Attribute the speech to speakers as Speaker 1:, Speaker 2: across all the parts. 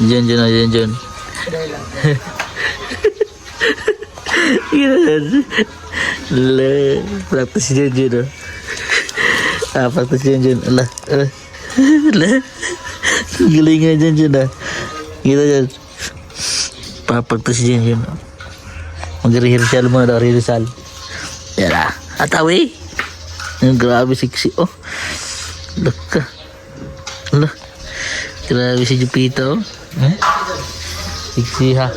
Speaker 1: Diyan, diyan, diyan, diyan. Le, practice diyan, diyan. Practice diyan, diyan. Ala. Galing nga diyan, diyan. Kita diyan. Practice diyan, diyan. Mag-rehearsal muna daw, rehearsal. Yan na. Atawi. Grabe siksi. Oh. Laka. Ala. Grabe si Jupito. Siksi ha.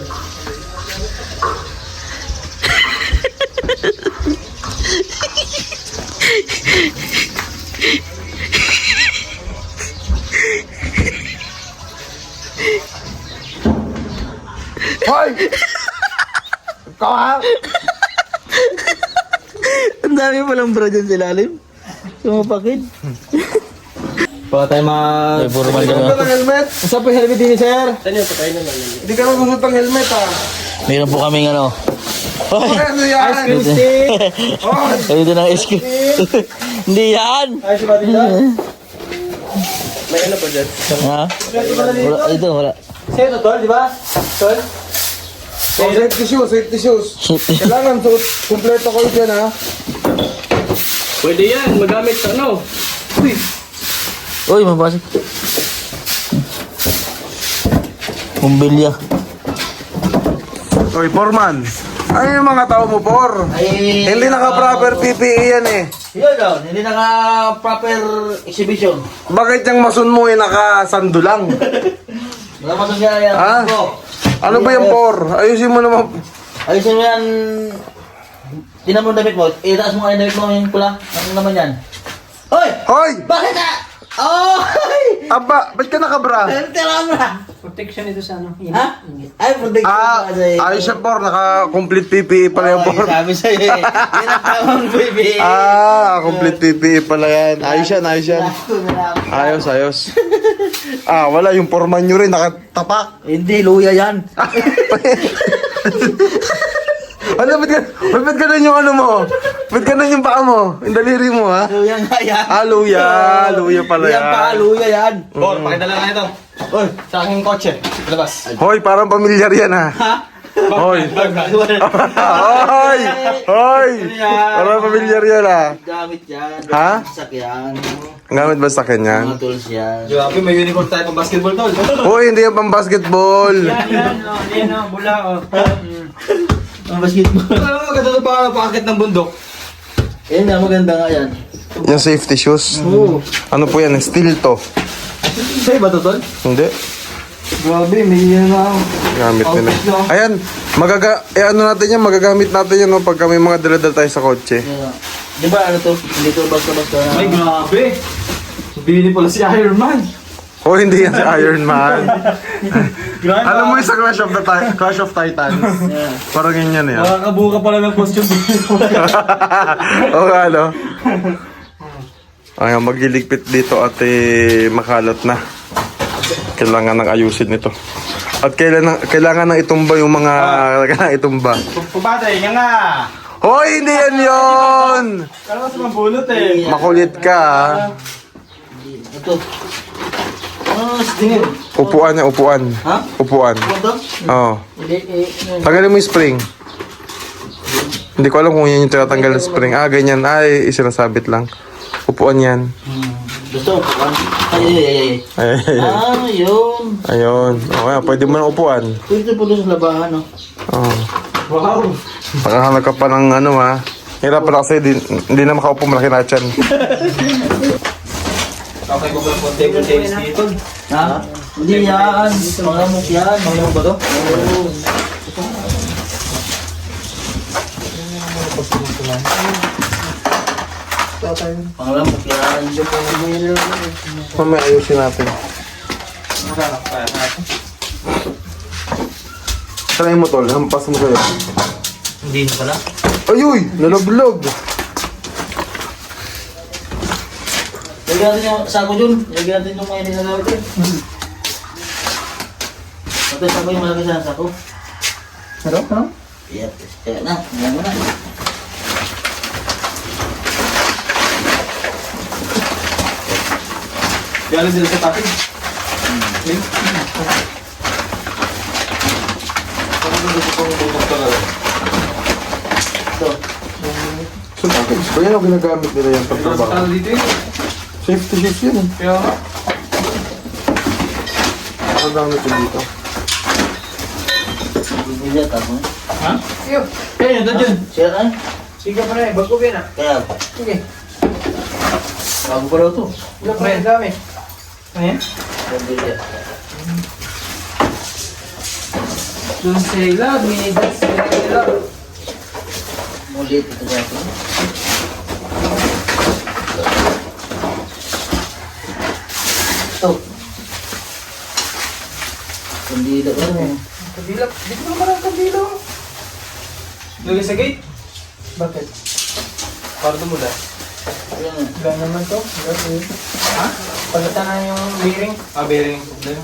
Speaker 2: Hoy! Ikaw ha?
Speaker 1: Ang dami palang bra dyan sa ilalim. Sumapakid.
Speaker 3: Baka tayo
Speaker 1: May formal ka
Speaker 2: Ano
Speaker 1: na.
Speaker 2: ba ng helmet?
Speaker 3: Saan po yung helmet din, sir?
Speaker 2: Hindi ka magusot ng helmet ha.
Speaker 1: Meron po kaming ano. Hoy!
Speaker 2: Ano yan?
Speaker 3: Ice cream stick!
Speaker 2: Hoy!
Speaker 1: Ayun din ang ice cream. Hindi yan!
Speaker 3: Ay, si Batida? May ano pa dyan?
Speaker 1: Ha? Wala. Ito, wala.
Speaker 3: Sa'yo to, Tol, di ba? Tol?
Speaker 2: Oh, safety shoes, safety shoes. Kailangan suot, kumpleto kayo dyan ha.
Speaker 3: Pwede yan, magamit sa ano? Uy!
Speaker 1: Uy, mabasag. Bumbilya.
Speaker 2: Hoy, Foreman. Ano yung mga tao mo, Por?
Speaker 1: Ay,
Speaker 2: Hindi naka-proper PPE yan eh.
Speaker 1: Yun daw, hindi naka-proper exhibition.
Speaker 2: Bakit yung masun mo eh naka-sando lang?
Speaker 1: Wala pa siya yan.
Speaker 2: Ha? Ano ba yung Por? Ayusin mo naman.
Speaker 1: Ayusin mo yan. Tinan mo yung damit mo. Itaas mo nga yung damit mo yung pula. Ano naman yan? Hoy!
Speaker 2: Hoy!
Speaker 1: Bakit na? Oh!
Speaker 2: Aba, ba't ka nakabra?
Speaker 1: Tira mo na!
Speaker 3: Protection ito sa ano?
Speaker 1: Ha? Ay, protection
Speaker 2: Ayos siya, Por. Naka-complete PPE pala yung Por.
Speaker 1: Sabi sa'yo eh. Yan ang tamang baby.
Speaker 2: Complete PPE pala yan. Ayos yan, ayos yan. Ayos, ayos. Wala yung Foreman nyo rin. Nakatapak.
Speaker 1: Hindi, luya yan.
Speaker 2: Ano, ba't ganun yung ano mo? Ba't ganun yung paa mo? Yung daliri mo, ha?
Speaker 1: Luya nga yan.
Speaker 2: Luya. Luya pala yan.
Speaker 1: Yan pa, luya yan.
Speaker 3: Bor, pakidala nga ito.
Speaker 1: Hoy!
Speaker 3: Sa aking kotse. Labas.
Speaker 2: Hoy, parang pamilyar yan, ha?
Speaker 1: Ha?
Speaker 2: Hoy. Hoy! Hoy! Parang pamilyar yan, ha?
Speaker 1: Gamit yan.
Speaker 2: Ha?
Speaker 1: Sakyan.
Speaker 2: Ang gamit ba sa kanya?
Speaker 1: Mga tools yan.
Speaker 3: Grabe, may uniform tayo pang basketball, Tol.
Speaker 2: Hoy, hindi yan pang basketball.
Speaker 3: Yan, bula, oh.
Speaker 1: Ang basketball.
Speaker 3: Ano, maganda ito pa, pakakit ng bundok.
Speaker 1: Yan nga, maganda nga yan.
Speaker 2: Yung safety shoes. Ano po yan? Steel to.
Speaker 3: Sa'yo ba ito, Tol?
Speaker 2: Hindi.
Speaker 3: Grabe, may yan ako.
Speaker 2: Gamit nila. Ayan, ano natin yan, magagamit natin yan no, pagka may mga dala-dala tayo sa kotse.
Speaker 1: Yan. Di ba ano to? Hindi to basta-basta na.
Speaker 3: Ay, grabe. Sabihin pala si Iron Man.
Speaker 2: Oh, hindi yan si Iron Man.
Speaker 3: Grabe.
Speaker 2: Alam mo yung sa Clash of Titans?
Speaker 1: Yeah.
Speaker 2: Parang yun yan eh.
Speaker 3: Makakabuka pala ng costume.
Speaker 2: Oo nga, no? Ay, magiligpit dito at makalot na. Kailangan nang ayusin ito. At kailangan nang itumba yung mga kailangan itumba.
Speaker 3: Pubatay, yan nga.
Speaker 2: Hoy, hindi yan yun!
Speaker 3: Kala ko sa mabulot eh.
Speaker 2: Makulit ka, ha?
Speaker 1: Ito. Ano tingin?
Speaker 2: Upuan niya, upuan.
Speaker 1: Ha?
Speaker 2: Upuan.
Speaker 1: Ano to?
Speaker 2: Oo.
Speaker 1: Hindi,
Speaker 2: Tanggalin mo yung spring. Hindi ko alam kung yan yung tinatanggal ng spring. Ganyan. Ay, isinasabit lang. Upuan yan.
Speaker 1: Gusto ko. Ay. Yun.
Speaker 2: Ayun. Okay, pwede mo na upuan.
Speaker 1: Pwede po doon sa labahan, no?
Speaker 2: Oo.
Speaker 3: Wow.
Speaker 2: Pagkahanap ka pa ng ano, ha? Hirap pa kasi hindi na makaupo, malaki na tiyan.
Speaker 3: Okay, kung wala po table tennis dito.
Speaker 1: Ha? Hindi yan. Mangamok yan. Mangamok ba to? Oo. Pangalamok yan.
Speaker 2: Mamaya ayusin natin. Sanay mo, tol. Hampas mo sa'yo.
Speaker 1: Hindi na pala.
Speaker 2: Ayuy! Nalaglag!
Speaker 1: Lagyan natin yung sako dyan. Lagyan natin yung mga nilalawit dyan. Ito sako yung malaki sa sako.
Speaker 3: Sarap, no?
Speaker 1: Iya, kaya na. Ngayon mo na.
Speaker 3: Galing sila sa package. Okay.
Speaker 2: gusto kong bumag talaga.
Speaker 1: Ito.
Speaker 2: So, package ba yan o ginagamit nila yan pag
Speaker 3: Pero
Speaker 2: trabaho?
Speaker 3: talo dito yun.
Speaker 2: Safety shoes yan eh.
Speaker 3: Kaya nga.
Speaker 2: Ang gamit yun dito.
Speaker 1: Bibili at ako eh.
Speaker 3: Ha? Iyo. Kaya yun, doon dyan.
Speaker 1: Siya ay?
Speaker 3: Sige pa rin, bago ba na?
Speaker 1: Kaya.
Speaker 3: Sige.
Speaker 1: Bago pa daw ito.
Speaker 3: Ilang pa rin, dami. Ayan.
Speaker 1: Bibili at.
Speaker 3: Doon sila, midas sila.
Speaker 1: Mulit ito sa akin. Ito. Kandila ba rin?
Speaker 3: Kabila. Dito naman ang kabila. Lagay sa gate? Bakit? Para dumula.
Speaker 1: Ayan.
Speaker 3: Ilan naman to? Ha? Palitan na yung bearing. Ah, bearing yung problema.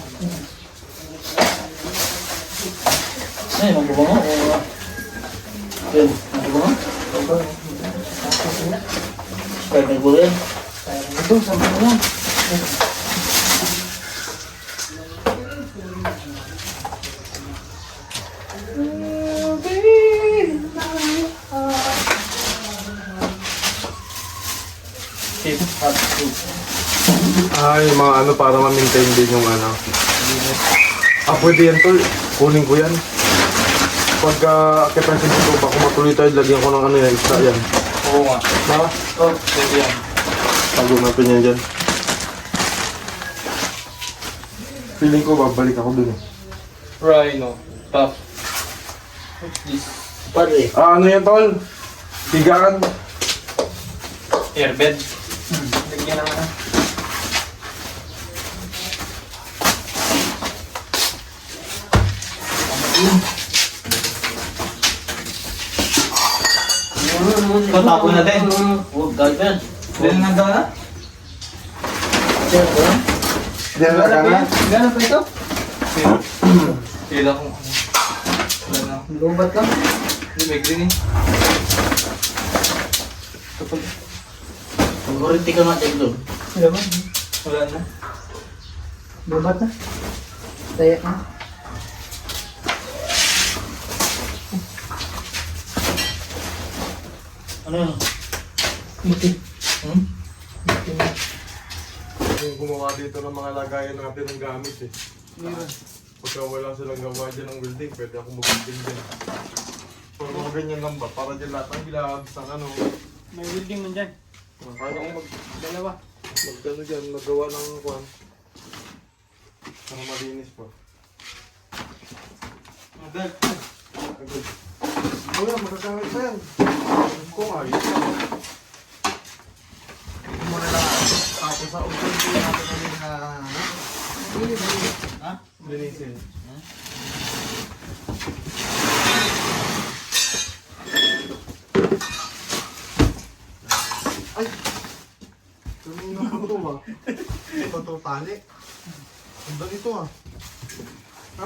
Speaker 1: Ay, magbubango o... Yun, magbubango? Kaya nagbulo yan.
Speaker 3: Ito, sabi mo lang.
Speaker 2: Ay, mga ano para ma-maintain din yung ano. Pwede yan tol. Kunin ko yan. Pagka akitan sa dito, baka matuloy tayo, lagyan ko ng ano yan, isda yan.
Speaker 3: Oo nga.
Speaker 2: Ha?
Speaker 3: Oh, pwede yan.
Speaker 2: Tago natin yan dyan. Feeling ko babalik ako dun eh.
Speaker 3: Rhino. Tough. What's this?
Speaker 1: Padre.
Speaker 2: Ano yan tol? Higaan.
Speaker 3: Airbed. Lagyan na nga. Tatapon natin.
Speaker 1: Huwag gawin yan.
Speaker 3: Dahil nandang na?
Speaker 1: Siya ba?
Speaker 2: Diyan na ka na.
Speaker 3: Gano'n pa ito? Sila kung ano. Wala na. Lubat lang. Hindi may green eh.
Speaker 1: Mag-orienty ka nga tayo doon.
Speaker 3: Wala ba? Wala na. Lubat na. Taya na.
Speaker 1: Ano yun?
Speaker 3: Iti.
Speaker 1: Hmm?
Speaker 2: Yung gumawa dito ng mga lagayan natin ng gamit eh. Pagka wala silang gawa dyan ng welding, pwede ako mag-welding dyan. Pero mga ganyan lang ba? Para dyan lahat ng gloves, ang ano.
Speaker 3: May welding man dyan.
Speaker 2: Kaya akong
Speaker 3: Dalawa.
Speaker 2: magkano dyan, magawa ng kwan. Para malinis pa.
Speaker 3: Agad.
Speaker 2: Agad. Wala, makakamit pa yan. Kung ayos.
Speaker 1: Muna lang. Tapos sa upan ko natin ulit na... Ha?
Speaker 2: Linisin. Ay! Kanina ko ito ba? Ito ito tali. Ang dali ito ah.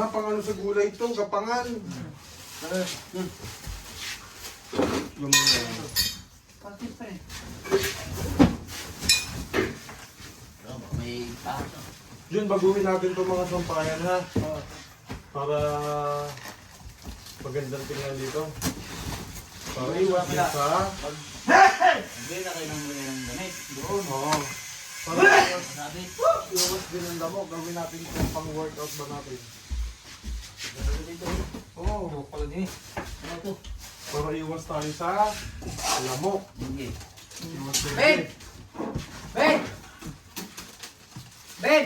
Speaker 2: Pang ano sa gulay ito, kapangan. Yung
Speaker 3: Pati pa eh.
Speaker 1: May tato.
Speaker 2: Yun, baguhin natin itong mga sampayan ha. Para magandang tingnan dito. Para iwas din sa...
Speaker 1: Hindi na kayo nang mga ng damit.
Speaker 2: Doon, oo. Para
Speaker 1: Sabi,
Speaker 2: iwas din ang damo, gawin natin itong pang-workout ba natin. Oo,
Speaker 3: Ito pala din eh.
Speaker 1: ano to?
Speaker 2: para iwas tayo sa lamok.
Speaker 1: Hindi.
Speaker 2: Iwas din.
Speaker 3: Ben! Ben! Ben!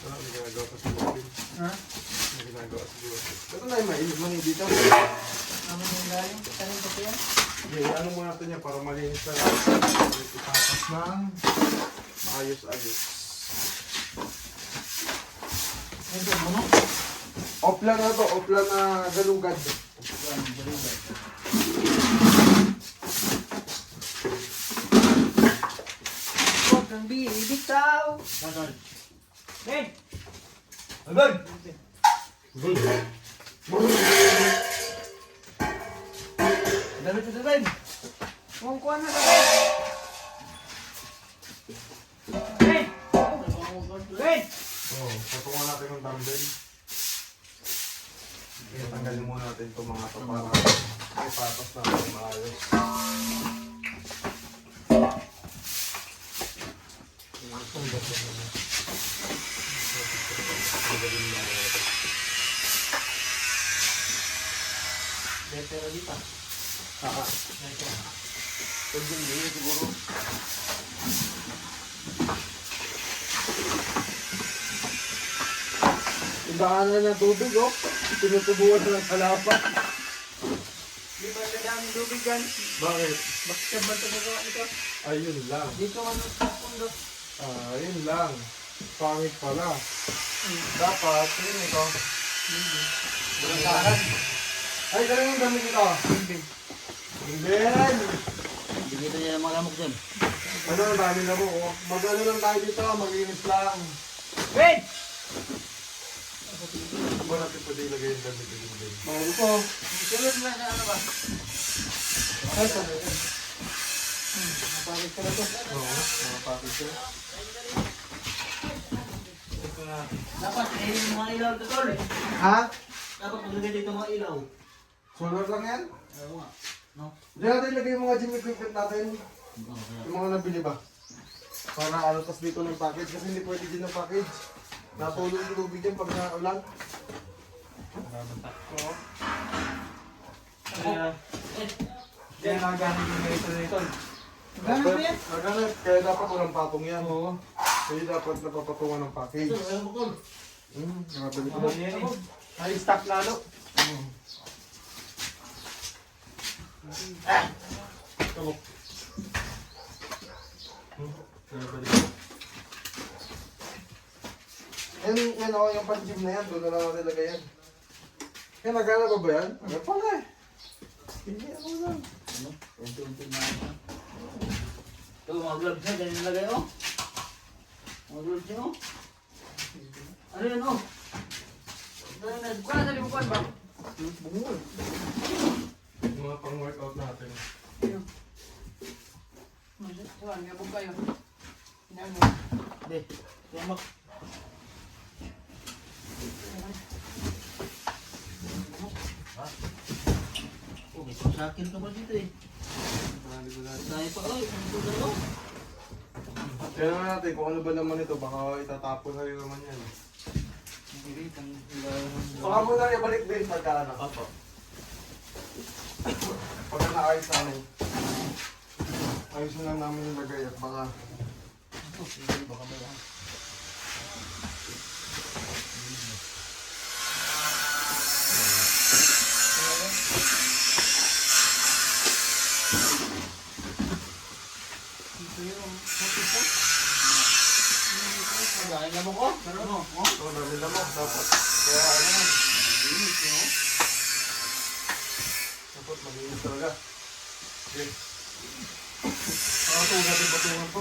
Speaker 2: Ano ginagawa sa Philippines?
Speaker 3: Ha?
Speaker 2: Ano ginagawa sa Philippines? Ito na yung mani dito.
Speaker 3: Ano yung galing? Tanong pa yan?
Speaker 2: Okay, ano muna natin yan para malinis na itapas ng maayos-ayos.
Speaker 1: Ito, ano?
Speaker 2: Offline na to, offline na galugad.
Speaker 3: Huwag kang bibitaw.
Speaker 1: Saan?
Speaker 3: Ben! Agad!
Speaker 1: Damit ito, Ben.
Speaker 3: Huwag kuha na ka, Ben! Ben! Ben!
Speaker 2: Oo, patungan natin ng dumbbell. Tanggalin muna natin itong mga ito para may patas natin maayos.
Speaker 1: Pero di pa.
Speaker 2: Pwede din siguro. Ibaan na ng tubig, oh. Tinutubuan na ng kalapan.
Speaker 3: Di ba dadaming tubig yan?
Speaker 2: Bakit?
Speaker 3: Bakit ba ito magawa nito?
Speaker 2: Ayun lang.
Speaker 3: Dito ano sa pundo?
Speaker 2: Ayun lang. Pangit pala. Dapat, yun ito.
Speaker 3: Bulantahan.
Speaker 2: Ay, ganun yung damit ito.
Speaker 3: Hindi.
Speaker 2: Hindi.
Speaker 1: Bigyan niya ng mga lamok dyan.
Speaker 2: Ano, ang dami na mo, oh. Mag-ano lang tayo dito, mag-inis lang.
Speaker 3: Wait!
Speaker 2: Ba natin pwede ilagay yung damit dito din?
Speaker 3: Mahal ko. Sunod na na ano ba? Ay, sa napakit ka na to.
Speaker 2: Oo, mga pakit siya.
Speaker 3: Ito na.
Speaker 1: Dapat kainin yung mga ilaw ito, tol.
Speaker 2: Ha?
Speaker 1: Dapat maglagay dito mga ilaw.
Speaker 2: Solar lang yan?
Speaker 1: Ayaw nga. No?
Speaker 2: Diyan natin ilagay yung mga gym equipment natin.
Speaker 1: Oo, kaya.
Speaker 2: Yung mga nabili ba? Para alatas dito ng package kasi hindi pwede din ng package. Natulog yung tubig yan pag naulan. Oo.
Speaker 3: Kaya, kaya nagagamit yung ganito nito. Ganun ba yan?
Speaker 2: Naganap, kaya dapat walang patong yan.
Speaker 3: Oo.
Speaker 2: Kaya dapat napapatungan ng package.
Speaker 1: Ito, ayaw mo, tol.
Speaker 2: Nakabili ko
Speaker 3: Ano
Speaker 2: na.
Speaker 3: yan eh? Ay, stock lalo.
Speaker 2: Ito. Nakabili ko. Yan ako yung pan-gym na yan, doon na lang ako nilagay yan. Kaya nagana ba yan? Ano pala eh. Hindi ako lang.
Speaker 1: Ano? Unti-unti na ito. Ito, mga gloves na. Ganyan nilagay, oh. Mga gloves niya, oh. Ano yan, oh?
Speaker 3: Wala sa libukan ba?
Speaker 2: Bungol. Yung mga pang-workout natin.
Speaker 3: Saan, ngabog kayo. Inano.
Speaker 1: Hindi. Tumak. Ha? Oh, may sakil ka pa dito, eh. Tayo pa, oh. Ano ito dito?
Speaker 2: Kaya naman natin kung ano ba naman ito, baka itatapon na rin naman yan. Baka mo na ibalik din pagka ano.
Speaker 1: Opo.
Speaker 2: Pagka naayos namin. Ayusin lang namin yung lagay at baka
Speaker 1: Baka may lang.
Speaker 3: Ito yung hospital.
Speaker 1: Dahil naman ko. Pero ano? Oh?
Speaker 2: ito namin naman dapat. Kaya ano man. Dapat mag-inis talaga. Okay. Ito natin patungan po.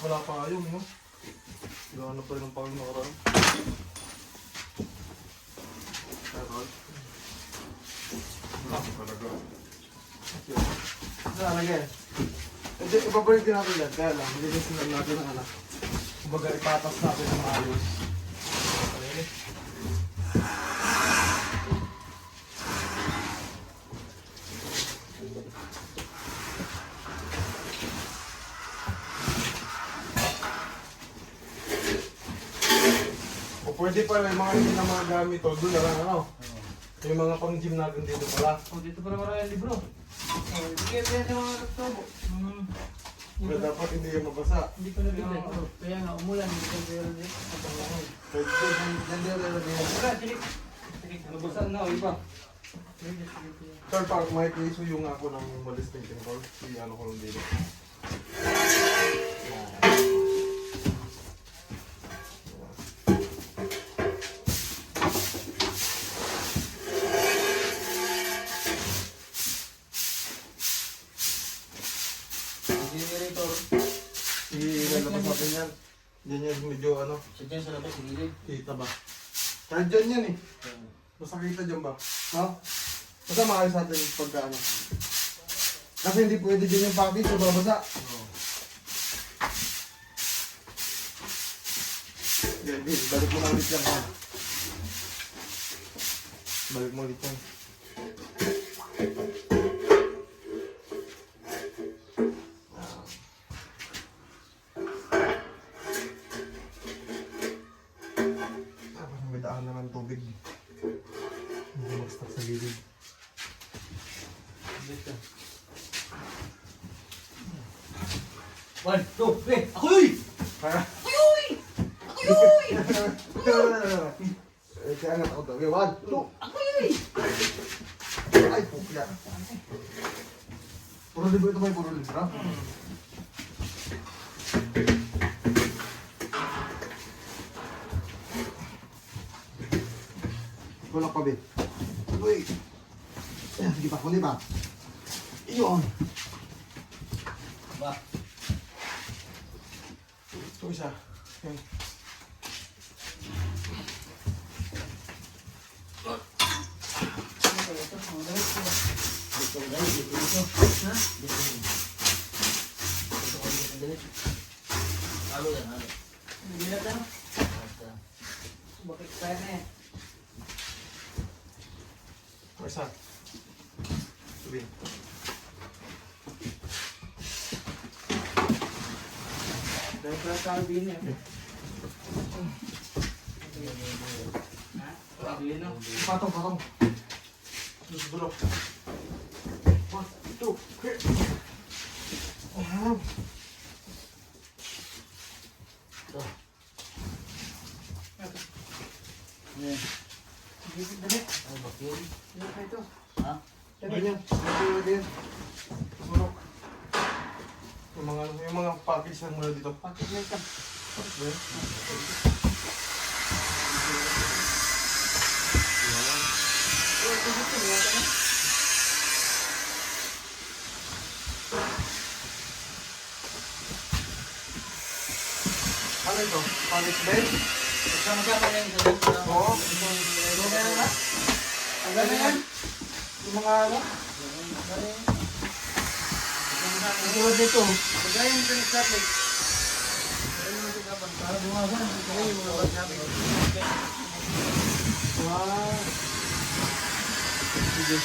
Speaker 2: Wala pa yung no? Gano'n pa rin ang pangin nakaraan. Meron. Wala talaga. Saan lagay? Hindi, ibabalik din natin yan. Kaya lang, linisin lang natin ang anak. Kumbaga, ipatas natin ang maayos. Okay. O pwede pa rin mga hindi na mga gamit o doon na lang ano. Yung mga pang-gym natin dito pala.
Speaker 3: Oh, dito pala maraming libro. Oh, bigyan mo yan sa mga nagtobo.
Speaker 2: Pero dapat hindi yung mabasa.
Speaker 3: Hindi ko nabigyan. Kaya nga, umulan. Hindi ko nabigyan dito.
Speaker 2: Pwede dyan din lalagyan.
Speaker 3: Wala, silik. Silik, nabasan na, o iba.
Speaker 2: Sir, pag may piso yung ako ng malis ng control, ano ko lang dito.
Speaker 1: Generator.
Speaker 2: Ilalabas natin yan. Yan yung medyo ano,
Speaker 1: Sa dyan sa labas, sa gilid.
Speaker 2: kita ba? Kahit dyan yan eh. Basta kita dyan ba? No? Basta maayos natin yung pagka ano. Kasi hindi pwede dyan yung package o babasa. Balik mo na ulit yan ha. Balik mo ulit yan. Parang may daan naman tubig. Hindi mag-stuck sa gilid.
Speaker 1: One, two, three. Ako yun!
Speaker 2: Para? Kaya nga ako daw. Okay, 1, 2.
Speaker 1: Ako yun!
Speaker 2: Ay, pukya. Puro libo ito may puro libo. Tulak pa, Bit. Uy. Ayan, sige pa, kunin ba? Iyon.
Speaker 1: Ba?
Speaker 2: Ito isa. Okay.
Speaker 1: Dito guys, dito. Ha? Dito. Dito ko dito galit. Halo yan, halo.
Speaker 3: Hindi na tayo.
Speaker 1: Basta.
Speaker 3: Bakit kaya na yan?
Speaker 2: Ito isa. Sabi.
Speaker 3: Dahil pala sa albino eh. Ha? Albino?
Speaker 2: Patong, patong. Terus bulok. 1, 2, 3. Oh.
Speaker 1: Ito. Ayan.
Speaker 3: Dito, dali.
Speaker 1: Ay, bakit?
Speaker 3: Dito pa ito.
Speaker 1: Ha?
Speaker 2: Ganyan. Ganyan. Bulok. Yung mga package lang muna dito.
Speaker 3: Bakit na ito?
Speaker 2: Package ba yun? Ano ito? Package ba yun?
Speaker 1: Sama-sama yan sa loob.
Speaker 2: Oo.
Speaker 3: Ano na yan? Ang gano'n yan? Yung mga ano? Ang tulad nito. Kagaya yung pinag-traffic. Para bumasan. Kaya yung mga traffic. Wow.
Speaker 2: Sige.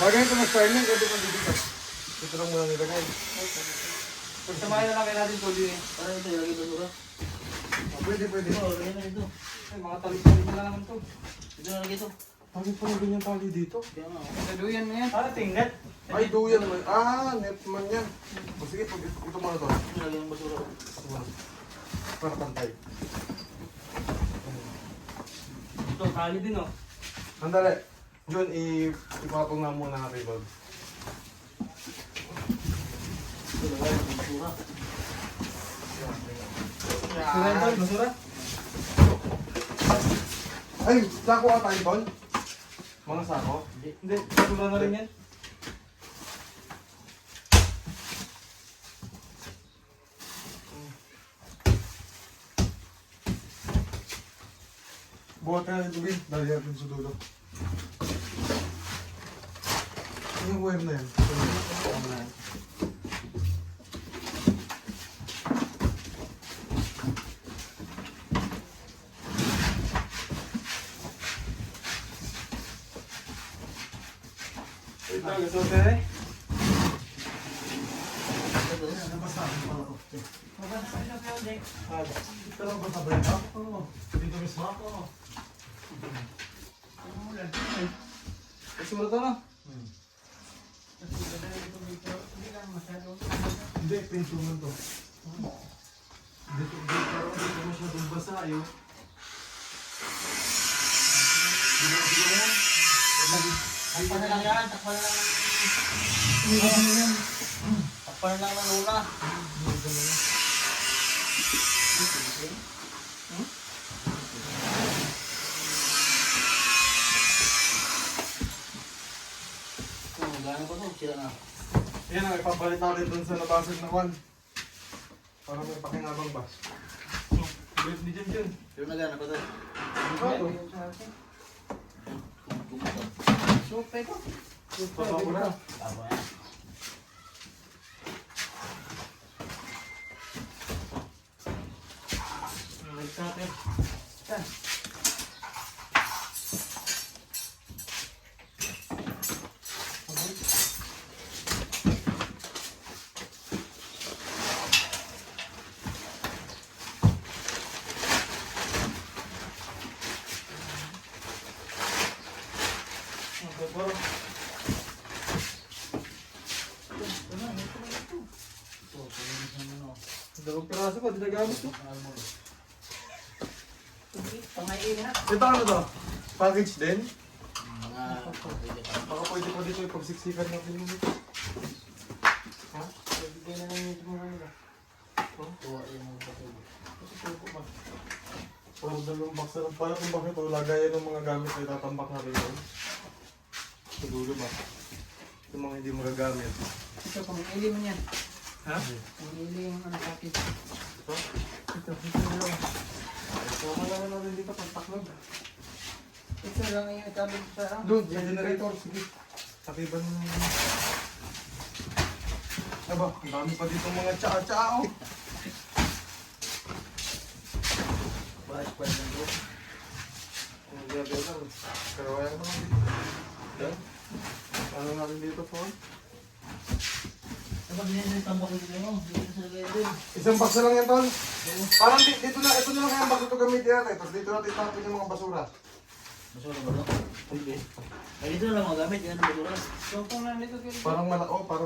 Speaker 2: Bagay ito mag-style yan, pwede kong dito. Ito lang muna nilagay.
Speaker 3: Pagsamahin na lang kayo natin tuloy eh.
Speaker 1: Para ito, ilagay basura.
Speaker 2: Pwede, pwede.
Speaker 1: Ito, lagay na dito.
Speaker 3: Ay, mga talit-talit na naman to.
Speaker 1: Ito na lagay ito.
Speaker 2: Bakit pa ganyan tali dito?
Speaker 1: Kaya nga, oh.
Speaker 3: Saluyan mo yan. Para tinggat.
Speaker 2: Ay, duyan man. Ah, net man yan. O sige, pag ito muna to.
Speaker 1: Ito lagay ng basura.
Speaker 2: Ito muna. Para pantay.
Speaker 3: Ito, tali din oh.
Speaker 2: Andali. John, ipatong na muna natin, Bob.
Speaker 1: Ito lagay ng basura.
Speaker 3: Sura ito, basura.
Speaker 2: Ay, sako ka tayo, Tol? Mga sako?
Speaker 3: Hindi, basura na rin yan.
Speaker 2: Buhat ka na yung tubig. Dali natin sa dulo. Yung wire na yan.
Speaker 3: Ito, gusto ko eh.
Speaker 2: Ito lang ba sa break up? Oo. Dito mismo? Oo.
Speaker 3: Basura to no?
Speaker 2: Hindi, pinto man to. Dito masyadong basa yun.
Speaker 1: Takpan na lang yan, takpan na lang. Takpan na lang ng luna. Gano'n ba ito? Sila na.
Speaker 2: Yan ang ipapalit natin dun sa nabasag na kwan. Para may pakinabang ba?
Speaker 3: Bait ni Jun.
Speaker 1: Pero na gano'n ba ito?
Speaker 2: Ito.
Speaker 1: Kumusta?
Speaker 3: Sopa ito.
Speaker 2: Papa mo na.
Speaker 1: Tama yan.
Speaker 3: Saan? Okay, bro.
Speaker 1: Ito, palinis naman o.
Speaker 3: Dalawang piraso pa, di nagamit ko. Pangayin na.
Speaker 2: Ito ano to? Package din?
Speaker 1: Mga pwede pa.
Speaker 2: Baka pwede pa dito ipagsiksikan natin yun dito.
Speaker 3: Ha? Bigay na lang yung mga nila.
Speaker 1: Tuwa yung mga patubo.
Speaker 3: Tutubo ba?
Speaker 2: Parang dalawang box na lang pala kung bakit o lagayan ng mga gamit na itatambak natin yun. Siguro ba? Yung mga hindi magagamit.
Speaker 3: Ito, pangili mo yan.
Speaker 2: Ha?
Speaker 3: Pangili yung ano package.
Speaker 2: Ito?
Speaker 3: Ito na lang.
Speaker 2: Ito malaman natin dito pang taklog.
Speaker 3: Ito lang yung itabig sa ano.
Speaker 2: Doon, yung generator. Sige. Takiban mo. Aba, ang dami pa dito mga tsaa-tsaa oh.
Speaker 1: Bash pa yung doon.
Speaker 2: Ang gabi lang. Pero kaya naman dito. Yan. Ano natin dito po?
Speaker 1: Dapat nila tambak dito mo. Dito sa lagay din.
Speaker 2: Isang box na lang yan, Tol. Parang dito na, ito na lang kaya box ito gamitin natin. Tapos dito natin itapin yung mga basura.
Speaker 1: Basura ba ito? Hindi. Ay dito na lang magamit. Yan ang basura.
Speaker 3: So, kung nandito kayo.
Speaker 2: Parang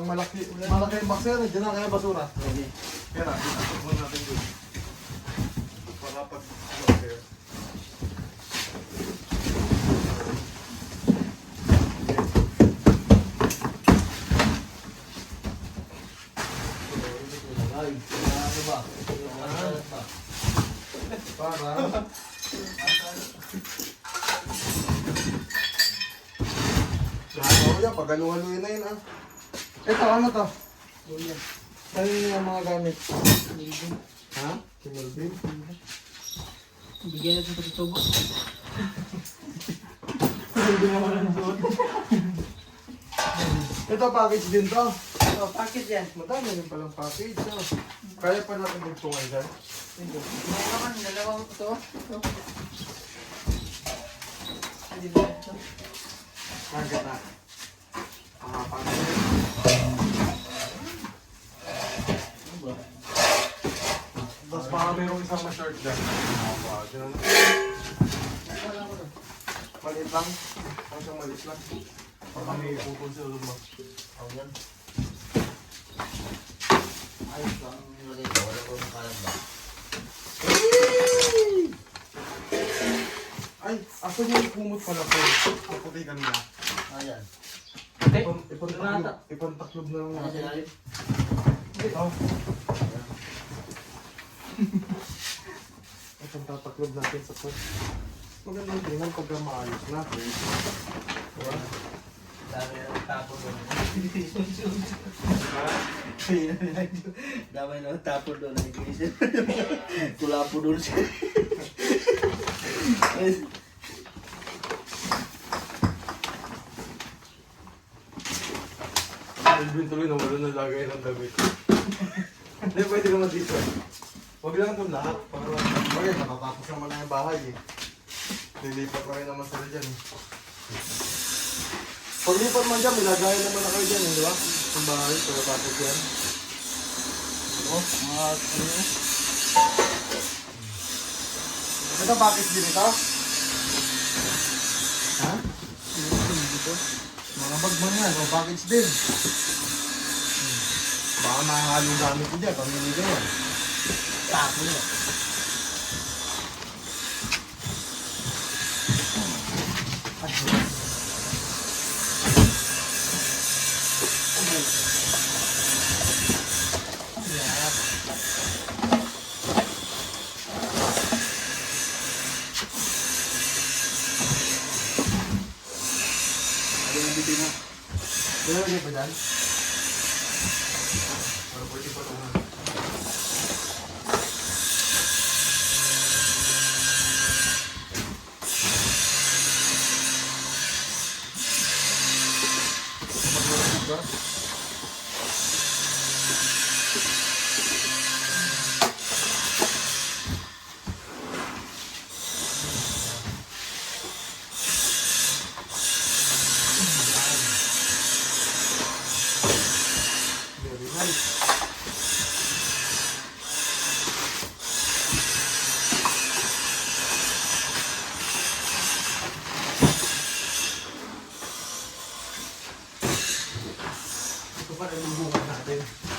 Speaker 2: malaki. Malaki yung box yan. Diyan na kaya basura.
Speaker 1: Okay.
Speaker 2: Kaya natin, itapin muna natin dito. Para pag okay.
Speaker 1: Ay, ano ba? Ano ba?
Speaker 2: Para. Ano yan, pag-haluhaluin na yun ah. Ito, ano to?
Speaker 3: Yan.
Speaker 2: Ano yung mga gamit?
Speaker 3: Bigyan.
Speaker 2: Ha? Kimulbin?
Speaker 3: Bigyan natin sa tutubo.
Speaker 2: Hindi naman ang suot. Ito, package din to.
Speaker 3: Oh, package yan.
Speaker 2: Madami rin palang package. No? Kaya pa natin magtungan dyan.
Speaker 3: Ito. May naman, dalawang ito. Ito. Hindi ba ito?
Speaker 2: Maganda na. Package.
Speaker 1: Ano ba?
Speaker 2: Tapos baka mayroong isang ma-short dyan. Dyan.
Speaker 1: Wala ko doon.
Speaker 2: Maliit lang. Ang isang maliit lang. Baka may pupul sa ulo mo.
Speaker 1: Ako yan. Ayos ba ang lagay ko? Wala ko makalag ba?
Speaker 2: Ay, asan yung kumot pala po? Kaputi kanina.
Speaker 1: Ayan.
Speaker 3: Ate?
Speaker 2: Ipantaklob na lang
Speaker 1: Ano
Speaker 2: natin.
Speaker 1: sila rin?
Speaker 2: Oh. Ipantataklob natin sa pot. Magandang tingnan pagka maayos na. Diba?
Speaker 1: Dami na tapo doon.
Speaker 2: Ha?
Speaker 1: Dami na tapo doon. Tula po doon siya.
Speaker 2: Alvin tuloy na wala na lagay ng damit. Hindi, pwede naman dito. Huwag lang itong lahat. Para bagay, matatapos naman na yung bahay eh. Lilipat pa rin naman sila dyan eh. Pag lipat man dyan, may lagayan naman na kayo dyan eh, di ba? Yung bahay, pagkatapos yan.
Speaker 1: Oh, mga ano?
Speaker 2: Ito package din ito? Ha? Mga bag man yan, o package din. Baka nakahalong gamit ko dyan, pamili ka yan.
Speaker 1: Tapo na. Ano yung bitin mo?
Speaker 2: Lalagay pa dyan? Para pwede pa naman. Maglalagay ba? natin.